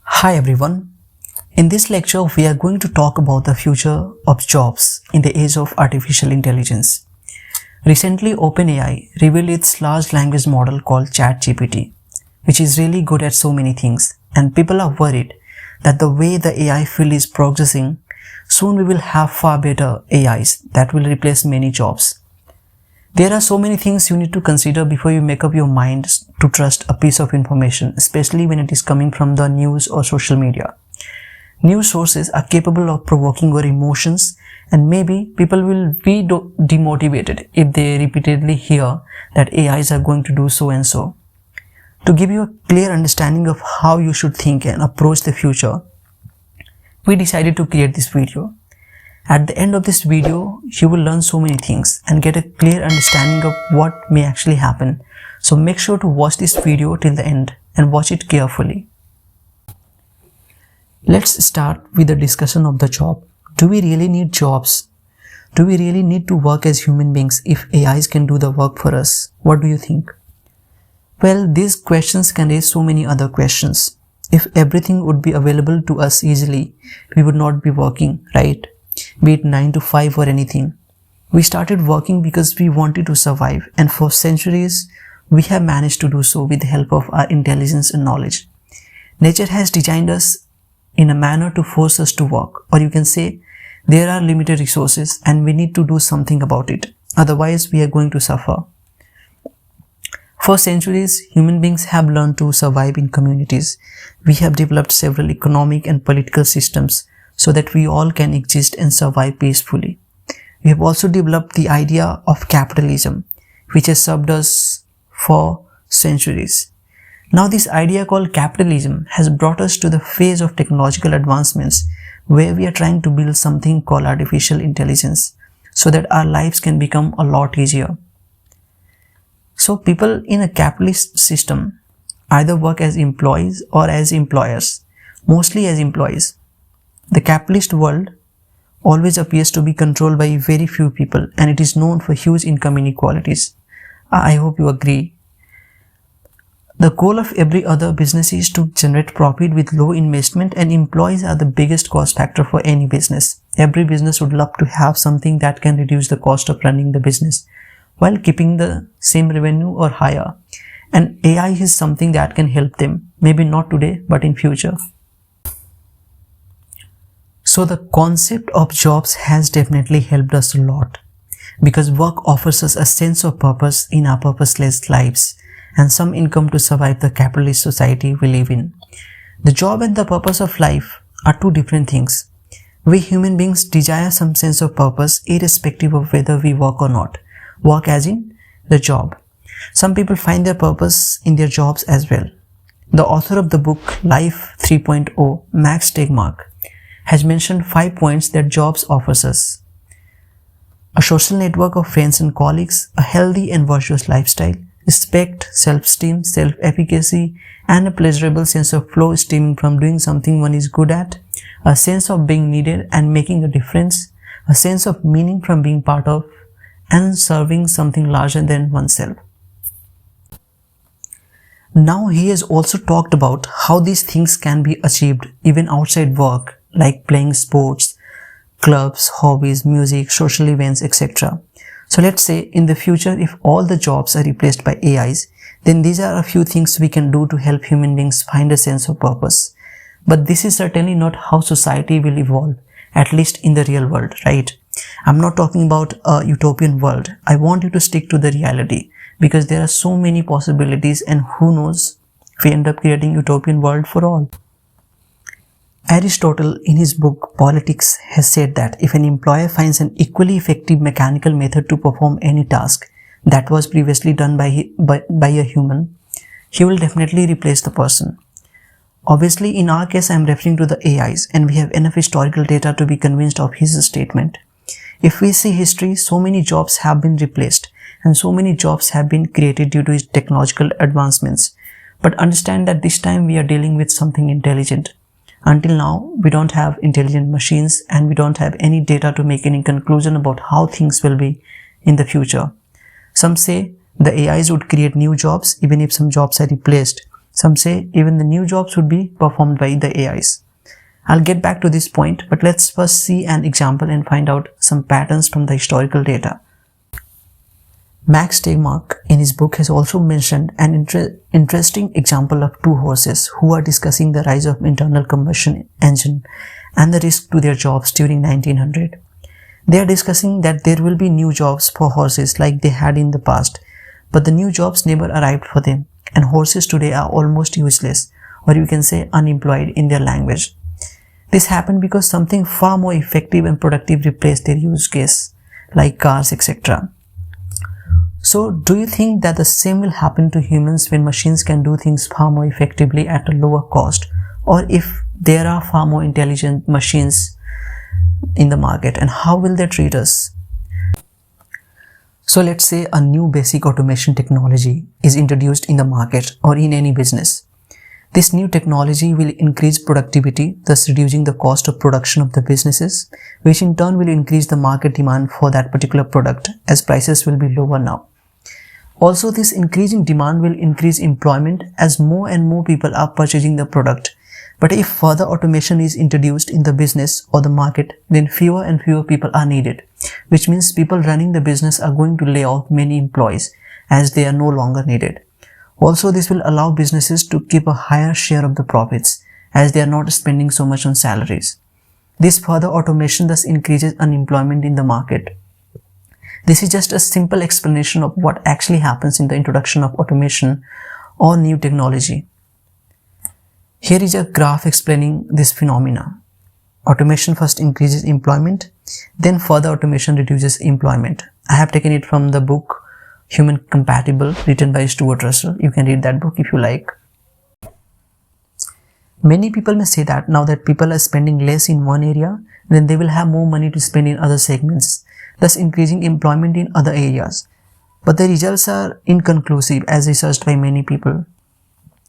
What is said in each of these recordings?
Hi everyone. In this lecture, we are going to talk about the future of jobs in the age of artificial intelligence. Recently, OpenAI revealed its large language model called ChatGPT, which is really good at so many things, and people are worried that the way the AI field is progressing, soon we will have far better AIs that will replace many jobs. There are so many things you need to consider before you make up your mind to trust a piece of information, especially when it is coming from the news or social media. News sources are capable of provoking your emotions, and maybe people will be demotivated if they repeatedly hear that AIs are going to do so and so. To give you a clear understanding of how you should think and approach the future, we decided to create this video. At the end of this video, you will learn so many things and get a clear understanding of what may actually happen. So make sure to watch this video till the end and watch it carefully. Let's start with the discussion of the job. Do we really need jobs? Do we really need to work as human beings if AIs can do the work for us? What do you think? Well, these questions can raise so many other questions. If everything would be available to us easily, we would not be working, right? Be it 9 to 5 or anything. We started working because we wanted to survive, and for centuries, we have managed to do so with the help of our intelligence and knowledge. Nature has designed us in a manner to force us to work, or you can say there are limited resources and we need to do something about it. Otherwise, we are going to suffer. For centuries, human beings have learned to survive in communities. We have developed several economic and political systems so that we all can exist and survive peacefully. We have also developed the idea of capitalism, which has served us for centuries. Now this idea called capitalism has brought us to the phase of technological advancements where we are trying to build something called artificial intelligence so that our lives can become a lot easier. So people in a capitalist system either work as employees or as employers, mostly as employees. The capitalist world always appears to be controlled by very few people, and it is known for huge income inequalities. I hope you agree. The goal of every other business is to generate profit with low investment, and employees are the biggest cost factor for any business. Every business would love to have something that can reduce the cost of running the business while keeping the same revenue or higher. And AI is something that can help them, maybe not today, but in future. So the concept of jobs has definitely helped us a lot because work offers us a sense of purpose in our purposeless lives and some income to survive the capitalist society we live in. The job and the purpose of life are two different things. We human beings desire some sense of purpose irrespective of whether we work or not. Work as in the job. Some people find their purpose in their jobs as well. The author of the book Life 3.0, Max Tegmark, has mentioned 5 points that jobs offers us. A social network of friends and colleagues, a healthy and virtuous lifestyle, respect, self-esteem, self-efficacy, and a pleasurable sense of flow stemming from doing something one is good at, a sense of being needed and making a difference, a sense of meaning from being part of, and serving something larger than oneself. Now he has also talked about how these things can be achieved even outside work, like playing sports, clubs, hobbies, music, social events, etc. So let's say in the future, if all the jobs are replaced by AIs, then these are a few things we can do to help human beings find a sense of purpose. But this is certainly not how society will evolve, at least in the real world, right? I'm not talking about a utopian world. I want you to stick to the reality because there are so many possibilities, and who knows if we end up creating utopian world for all. Aristotle, in his book Politics, has said that if an employer finds an equally effective mechanical method to perform any task that was previously done by a human, he will definitely replace the person. Obviously, in our case, I am referring to the AIs, and we have enough historical data to be convinced of his statement. If we see history, so many jobs have been replaced, and so many jobs have been created due to his technological advancements. But understand that this time we are dealing with something intelligent. Until now, we don't have intelligent machines and we don't have any data to make any conclusion about how things will be in the future. Some say the AIs would create new jobs even if some jobs are replaced, Some say even the new jobs would be performed by the AIs. I'll get back to this point, but let's first see an example and find out some patterns from the historical data. Max Tegmark in his book has also mentioned an interesting example of two horses who are discussing the rise of internal combustion engine and the risk to their jobs during 1900. They are discussing that there will be new jobs for horses like they had in the past, but the new jobs never arrived for them, and horses today are almost useless, or you can say unemployed in their language. This happened because something far more effective and productive replaced their use case, like cars, etc. So, do you think that the same will happen to humans when machines can do things far more effectively at a lower cost, or if there are far more intelligent machines in the market, and how will they treat us? So let's say a new basic automation technology is introduced in the market or in any business. This new technology will increase productivity, thus reducing the cost of production of the businesses, which in turn will increase the market demand for that particular product as prices will be lower now. Also, this increasing demand will increase employment as more and more people are purchasing the product. But if further automation is introduced in the business or the market, then fewer and fewer people are needed, which means people running the business are going to lay off many employees as they are no longer needed. Also, this will allow businesses to keep a higher share of the profits as they are not spending so much on salaries. This further automation thus increases unemployment in the market. This is just a simple explanation of what actually happens in the introduction of automation or new technology. Here is a graph explaining this phenomena. Automation first increases employment, then further automation reduces employment. I have taken it from the book Human Compatible, written by Stuart Russell. You can read that book if you like. Many people may say that now that people are spending less in one area, then they will have more money to spend in other segments, thus increasing employment in other areas. But the results are inconclusive as researched by many people.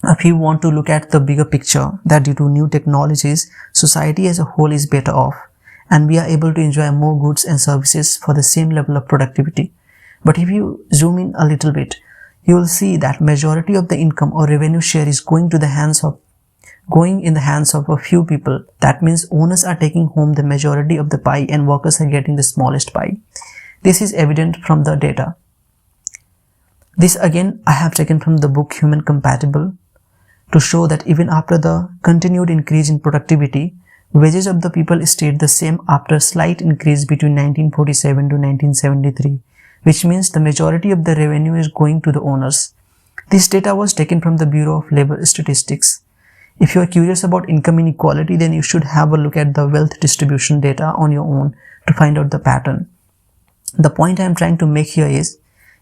If you want to look at the bigger picture, that due to new technologies, society as a whole is better off, and we are able to enjoy more goods and services for the same level of productivity. But if you zoom in a little bit, you will see that majority of the income or revenue share is going in the hands of a few people. That means owners are taking home the majority of the pie and workers are getting the smallest pie. This is evident from the data. This again I have taken from the book Human Compatible to show that even after the continued increase in productivity, wages of the people stayed the same after a slight increase between 1947 to 1973, which means the majority of the revenue is going to the owners. This data was taken from the Bureau of Labor Statistics. If you are curious about income inequality, then you should have a look at the wealth distribution data on your own to find out the pattern. The point I am trying to make here is,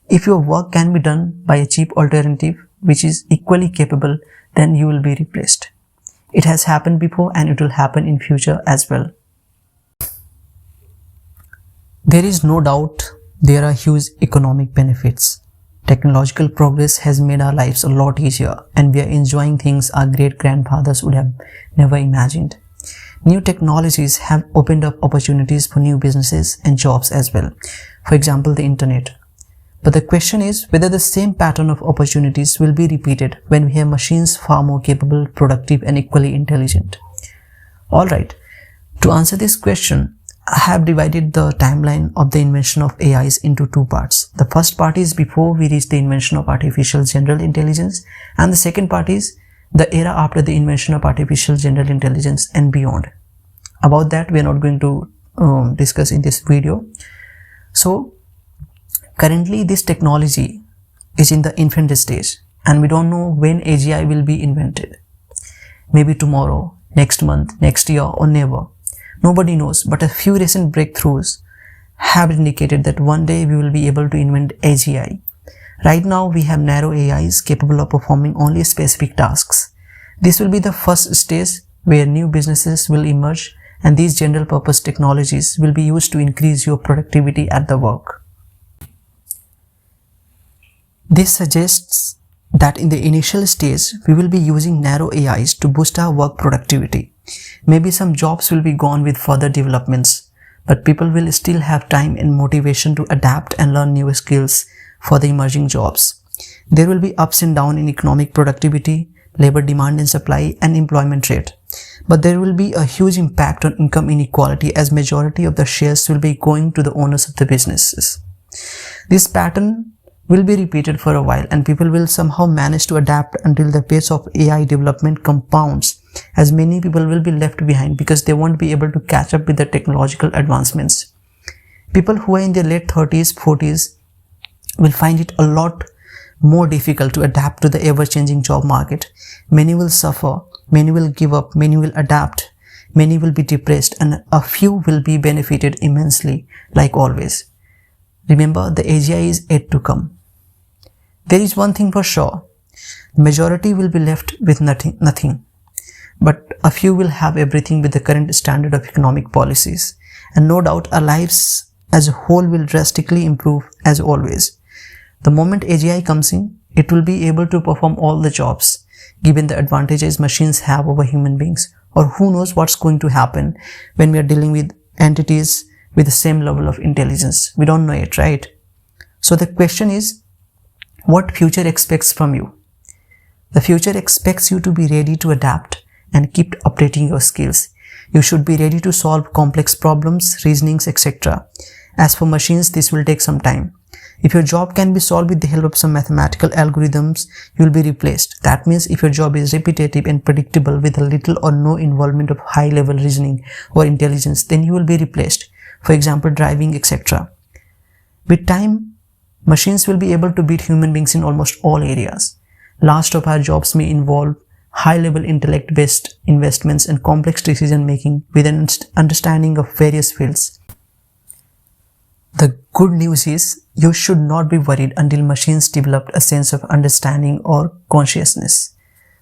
if your work can be done by a cheap alternative which is equally capable, then you will be replaced. It has happened before and it will happen in future as well. There is no doubt there are huge economic benefits. Technological progress has made our lives a lot easier and we are enjoying things our great-grandfathers would have never imagined. New technologies have opened up opportunities for new businesses and jobs as well. For example, the internet. But the question is whether the same pattern of opportunities will be repeated when we have machines far more capable, productive and equally intelligent. Alright, to answer this question, I have divided the timeline of the invention of AIs into two parts. The first part is before we reach the invention of artificial general intelligence, and the second part is the era after the invention of artificial general intelligence and beyond. About that we are not going to discuss in this video. So currently this technology is in the infant stage and we don't know when AGI will be invented. Maybe tomorrow, next month, next year or never. Nobody knows, but a few recent breakthroughs have indicated that one day we will be able to invent AGI. Right now we have narrow AIs capable of performing only specific tasks. This will be the first stage where new businesses will emerge and these general purpose technologies will be used to increase your productivity at the work. This suggests that in the initial stage, we will be using narrow AIs to boost our work productivity. Maybe some jobs will be gone with further developments, but people will still have time and motivation to adapt and learn new skills for the emerging jobs. There will be ups and downs in economic productivity, labor demand and supply, and employment rate. But there will be a huge impact on income inequality as majority of the shares will be going to the owners of the businesses. This pattern will be repeated for a while, and people will somehow manage to adapt until the pace of AI development compounds, as many people will be left behind because they won't be able to catch up with the technological advancements. People who are in their late 30s, 40s will find it a lot more difficult to adapt to the ever-changing job market. Many will suffer, many will give up, many will adapt, many will be depressed, and a few will be benefited immensely, like always. Remember, the AGI is yet to come. There is one thing for sure, majority will be left with nothing. But a few will have everything with the current standard of economic policies. And no doubt our lives as a whole will drastically improve as always. The moment AGI comes in, it will be able to perform all the jobs, given the advantages machines have over human beings. Or who knows what's going to happen when we are dealing with entities with the same level of intelligence. We don't know it, right? So the question is, what future expects from you? The future expects you to be ready to adapt and keep updating your skills. You should be ready to solve complex problems, reasonings, etc. As for machines, this will take some time. If your job can be solved with the help of some mathematical algorithms, you will be replaced. That means if your job is repetitive and predictable with a little or no involvement of high-level reasoning or intelligence, then you will be replaced. For example, driving, etc. With time, machines will be able to beat human beings in almost all areas. Last of our jobs may involve high-level intellect-based investments and complex decision-making with an understanding of various fields. The good news is, you should not be worried until machines develop a sense of understanding or consciousness.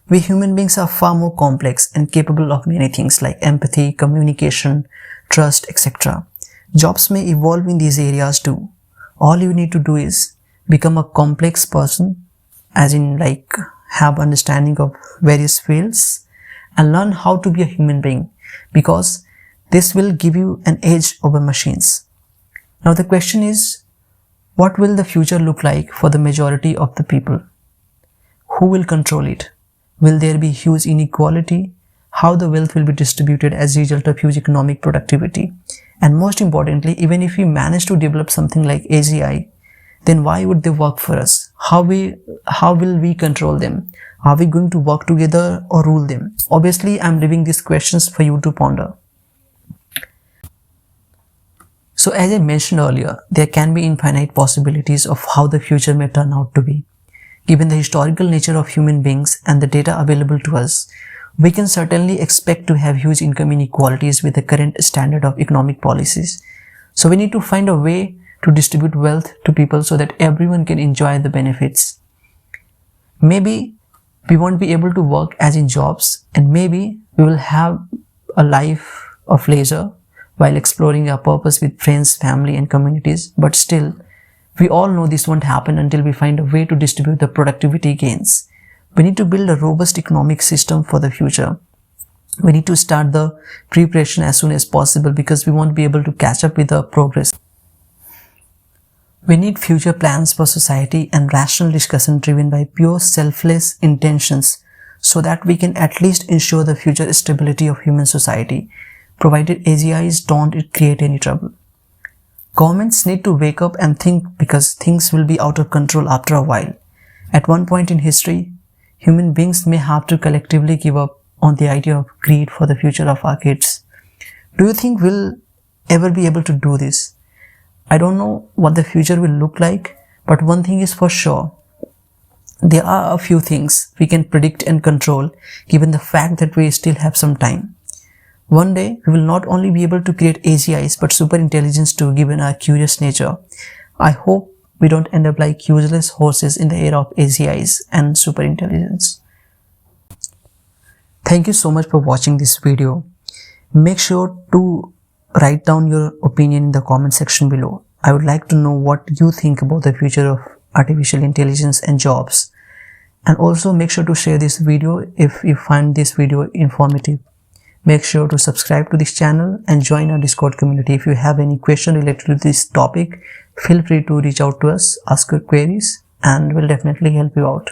We human beings are far more complex and capable of many things like empathy, communication, trust, etc. Jobs may evolve in these areas too. All you need to do is become a complex person, as in like have understanding of various fields, and learn how to be a human being, because this will give you an edge over machines. Now the question is, what will the future look like for the majority of the people? Who will control it? Will there be huge inequality? How the wealth will be distributed as a result of huge economic productivity? And most importantly, even if we manage to develop something like AGI, then why would they work for us? How will we control them? Are we going to work together or rule them? Obviously, I'm leaving these questions for you to ponder. So as I mentioned earlier, there can be infinite possibilities of how the future may turn out to be. Given the historical nature of human beings and the data available to us, we can certainly expect to have huge income inequalities with the current standard of economic policies. So we need to find a way to distribute wealth to people so that everyone can enjoy the benefits. Maybe we won't be able to work as in jobs, and maybe we will have a life of leisure while exploring our purpose with friends, family and communities. But still, we all know this won't happen until we find a way to distribute the productivity gains. We need to build a robust economic system for the future. We need to start the preparation as soon as possible because we won't be able to catch up with the progress. We need future plans for society and rational discussion driven by pure selfless intentions so that we can at least ensure the future stability of human society, provided AGIs don't create any trouble. Governments need to wake up and think, because things will be out of control after a while. At one point in history, human beings may have to collectively give up on the idea of greed for the future of our kids. Do you think we'll ever be able to do this? I don't know what the future will look like, but one thing is for sure. There are a few things we can predict and control given the fact that we still have some time. One day, we will not only be able to create AGIs but super intelligence too, given our curious nature. I hope we don't end up like useless horses in the era of AGIs and super intelligence. Thank you so much for watching this video. Make sure to write down your opinion in the comment section below. I would like to know what you think about the future of artificial intelligence and jobs. And also make sure to share this video if you find this video informative. Make sure to subscribe to this channel and join our Discord community. If you have any question related to this topic, feel free to reach out to us, ask your queries, and we'll definitely help you out.